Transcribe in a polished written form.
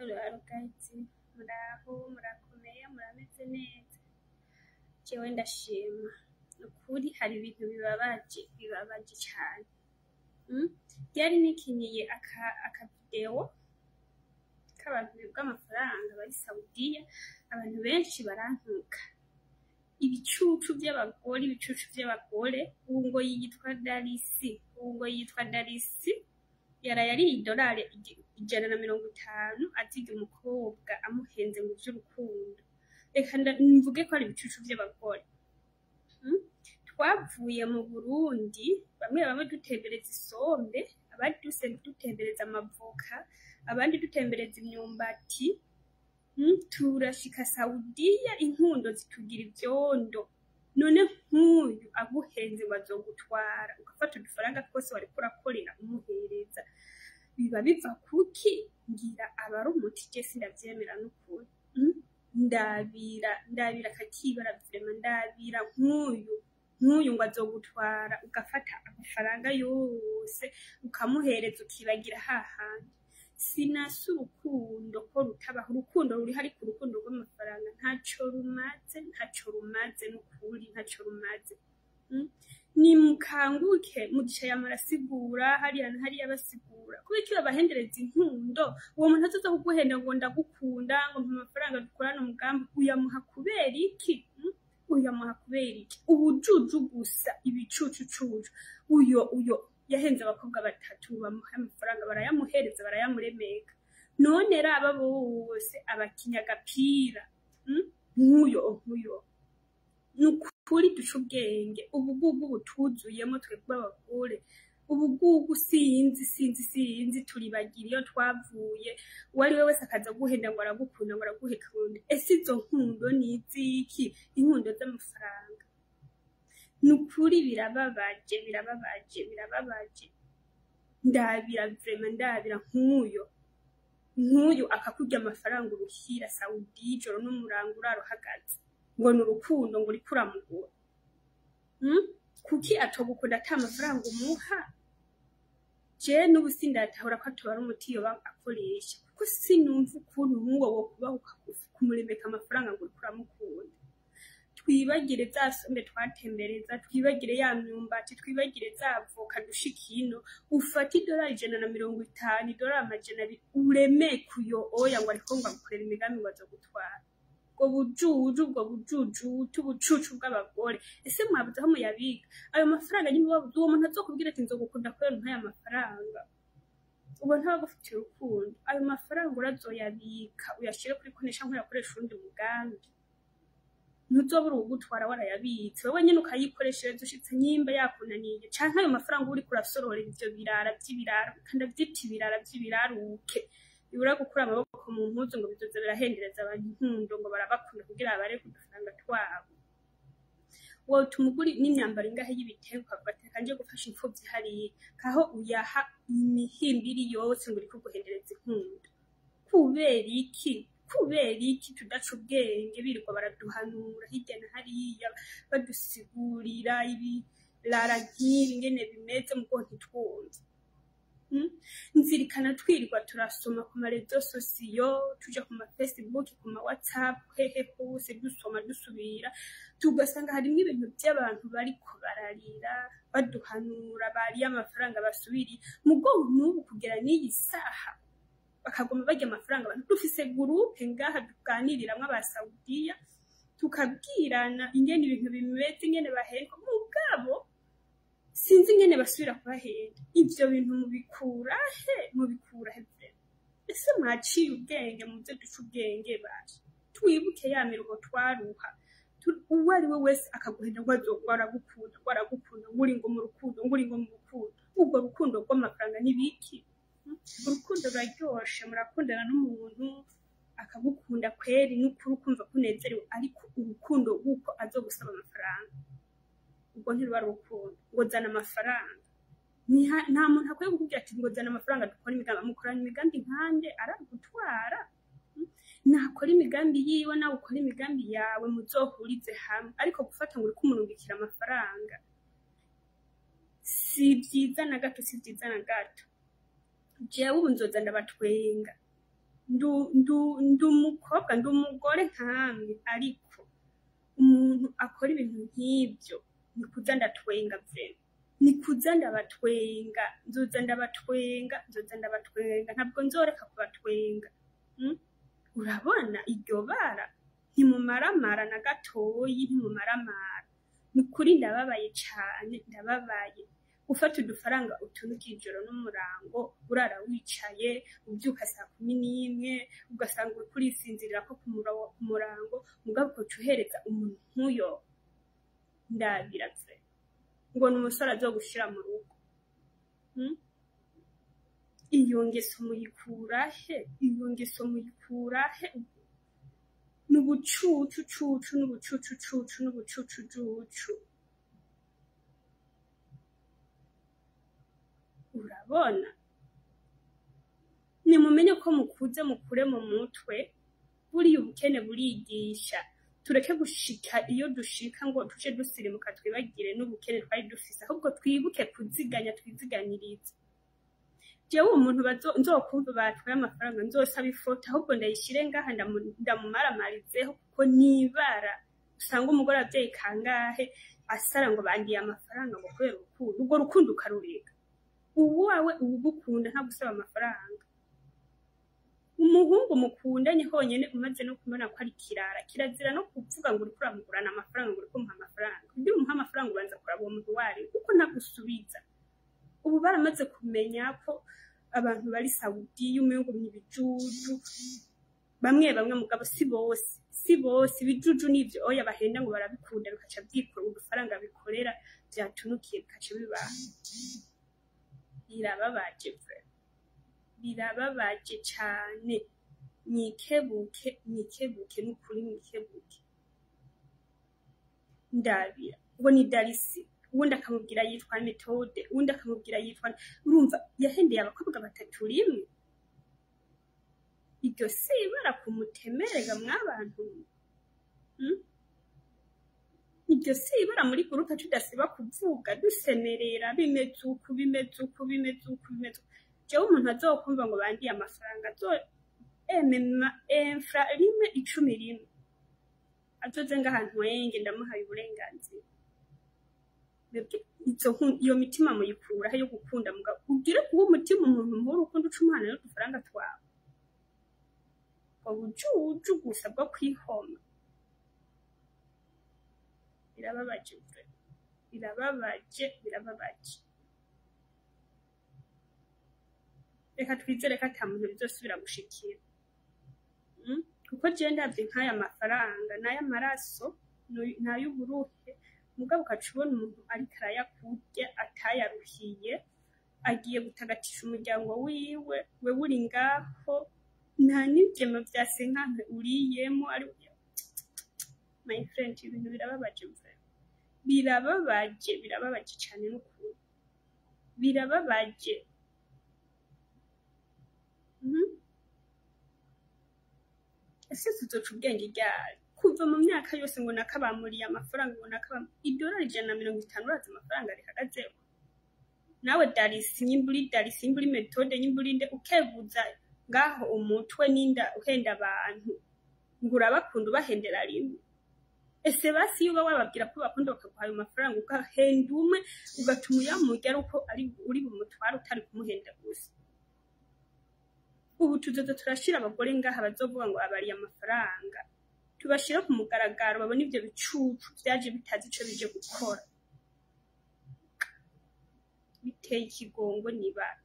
Rugayitsi muraho murakomeye murameze neza jewe ndashima ukuri hari ibintu bibabaje cyane byari nikinyiye akavideo k'abantu bw'amafaranga bari Saudiya abantu benshi barantuka ibicucu by'abagore ubu ngo yitwa Darisi yari idolari 150 aziga umukobwa amuhenze mu by'urukundo reka mvuge ko ari ibicucu by'abagore twavuye mu Burundi bamwe dutembereza isombe abandi dutembereza amavoka abandi dutembereza imyumbati turashika Saudiya inkundo zitugira ibyondo none nk'uyu aguhenze bazogutwara ugafata udufaranga twose wari kurakorera umuhereza biba biva kuki ngira abari umuti je sindavyemera n'ukuri ndabira kakibara vrema ndabira nk'uyu ngo azogutwara ugafata amafaranga yose ukamuhereza ukibagira hahandi sinasi urukundo ko rutabaho urukundo ruri hari ku rukundo rw'amafaranga ntaco rumaze n'ukuri ntaco rumaze ni mukanguke mugisha yamarasigura hariya basigura kubera ko abahendereza inkundo uwo muntu azoza kuguhenda ngo ndagukunda ngo amafaranga dukorana umugambi uyamuha kubera iki ubujuju gusa ibicucu uyo yahenze abakobwa batatu bamuha amafaranga barayamuhereza barayamuremeka none raba bose abakinya agapira nk'uyo nukuri duca ubwenge ubugugu butuzuyemo twebwe abagore ubugugu sinzi turibagira iyo twavuye uwari we wese akaza guhenda ngo aragukunda ngo araguhekunda ese izo nkundo n'iziki inkundo z'amafaranga nukuri birababaje ndabira nk'uyo akakurya amafaranga uruhira Saudi ijoro n'umurango uraruhagaze ngo n'urukundo ngo uri kuramugura kuki atogukunda ata amafaranga umuha je n'ubusindatahura ko atubara umuti yo akoresha kuko sinumva ukuntu nk'uwo wo kubaho kumuremeka amafaranga ngo uri kuramukunda twibagire za sombe twatembereza twibagire ya myumbati twibagire za avoka dushikino ufata $150 $200 uremeke uyo oya ngo ariko ngo agukorera imigambi ngo azogutwara ubwo bujuju tubucucu bw'abagore ese mwabuze aho muyabika ayo mafaranga nyine wabuze uwo muntu azokubwira ati nzogukunda kubera nk'aya mafaranga ubu ntabagufitiye urukundo ayo mafaranga urazoyabika uyashire kuri konesha nk'uyakoresha undi mugambi ntuzobura ugutwara warayabitse wowe nyine ukayikoreshereza ushitse nyimba yakunaniye canke ayo mafaranga uri kurasororera ivyo birara kandi avyita ibirara vy'ibiraruke ibura gukura amaboko mu mpuzu ngo bizoze birahendereza abantu inkundo ngo barabakunda kugira bare kudufaranga twabo wowe tumuguri n'imyambaro ingahe y'ibitego ukavuga nje gufasha imfuvyi hariya kaho uyaha imihimbiri yose ngo uri kuguhendereza inkundo kubera iki tudaca ubwenge birirwa baraduhanura hirya na hariya badusigurira ibirara nk'ibi ngene bimeze mu bwonko twumva nzirikana twirirwa turasoma ku marezo sosiyo tuja ku ma Facebook ku ma WhatsApp hehe hose dusoma dusubira tugasanga harimo ibintu by'abantu bariko bararira baduhanura bari amafaranga basubiri mu bwonko n'ubu kugera n'iyi saha bakagoma bajya amafaranga abantu dufise groupe ngaha tuganiriramwe aba Saudiya tukabwirana ingene ibintu bimeze ingene bahenga mugabo sinzi ingene basubira kubahenda ivyo bintu mubikura he ese mwaciye ubwenge muze duca ubwenge baje twibuke ya miruho twaruha uwari we wese akaguhenda ngo aragukunda nguri ngo mu rukundo ubwo rukundo rw'amafaranga nibiki urukundo ruraryoshe murakundana n'umuntu akagukunda kweri n'ukuri ukumva kunezerewe ariko urukundo rw'uko azogusaba amafaranga ubwo ntiruba rukundo ngo zana amafaranga nta muntu akwiye kukubwira ati ngo zana amafaranga dukora imigambi mukorana imigambi nkande aragutwara nakora imigambi yiwe nawe ukora imigambi yawe muzohurize hamwe ariko gufata ngo uri kumurungikira amafaranga si byiza na gato jewe ubu nzoza ndabatwenga ndi umukobwa ndi umugore nkamwe ariko umuntu akora ibintu nk'ibyo ni kuza ndatwenga vrema ni kuza ndabatwenga nzoza ndabatwenga ntabwo nzoreka kubatwenga urabona iryo bara ntimumaramara na gatoyi ntimumaramara ni kuri ndababaye cane ndababaye ufata udufaranga utunuka ijoro n'umurango urara wicaye ubyuka saa 11 ugasanga uri kurisinzirira ko ku murango mugabo ukoca uhereza umuntu nk'uyo ndabiravye ngo ni umusore azogushira mu rugo iyo ngeso muyikurahe n'ubucucu urabona nimumenye ko mukuze mukure mu mutwe buriya ubukene burigisha tureke gushika iyo dushika ngo tuje dusirimuka twibagire n'ubukene twari dufise ahubwo twibuke kuziganya twiziganirize jewe umuntu nzokumva batwaye amafaranga nzosaba ifoto ahubwo ndayishire ngaha ndamumaramarizeho kuko nibara usanga umugore abyeyi kangahe asara ngo bandiye amafaranga ngo kubera urukundo ubwo rukundo ukarureka uwawe ubugukunda nta gusaba amafaranga umuhungu mukundanye honyene umaze no kumena ko ari kirara kirazira no kuvuga ngo uri kuramugurana amafaranga ngo uri kumpa amafaranga kugira umuha amafaranga ubanza kuraba uwo muntu wari kuko ntagusubiza ubu baramaze kumenya ko abantu bari Saudi y'umengo n'ibijuju bamwe mugabo si bose ibijuju nivyo oya bahenda ngo barabikunda bikaca byikora udufaranga bikorera byatunukiye bikaca bibaha birababaje cane mwikebuke n'ukuri mwikebuke ndabira ngo ni Darisi ubundi akamubwira yitwa Methode ubundi akamubwira yitwa urumva yahendeye abakobwa batatu rimwe iryo si ibara kumutemerega mwabantu iryo si ibara muri gurupe tudasiba kuvuga dusemerera bimeze uku jewe umuntu azokumva ngo bandiye amafaranga enfra rimwe 10 azoze ngahantu wenge ndamuhaye uburenganzira iyo mitima muyikura yo gukunda mugabo ugire kuba umutima umuntu muri ukunda ucumuhana n'udufaranga twawe ubujuju gusa bwo kwihoma birababaje reka twizere ko ata muntu bizosubira gushikira kuko je ndavye nk'aya mafaranga n'ay'amaraso n'ay'uburuhe mugabo ukacubona umuntu ariko arayakurya atayaruhiye agiye gutagatisha umuryango wiwe we uri ngaho nta n'ivyema vya senkante uriyemo ari my friend ibintu birababaje cane n'ukuri birababaje ese tuzoca ubwenge ryari kuva mu myaka yose ngo nakabamuriye amafaranga ngo $150 urazi amafaranga rihagazeho nawe Darisi nyimburi Methode nyimburinde ukeguza ngaho umutwe ninda uhenda abantu ngo urabakunda ubahendera rimwe ese basi iyo wababwira ko bakunda bakaguha ayo mafaranga ukahenda umwe ugatuma uyamurya uko ari uri bumutwara utari kumuhenda gusa ubu tuzoza turashira abagore ngaha bazovuga ngo abariye amafaranga tubashira ku mugaragaro babona ivyo bicucu vyaje bitazi ico bije gukora biteye ikigongo nibara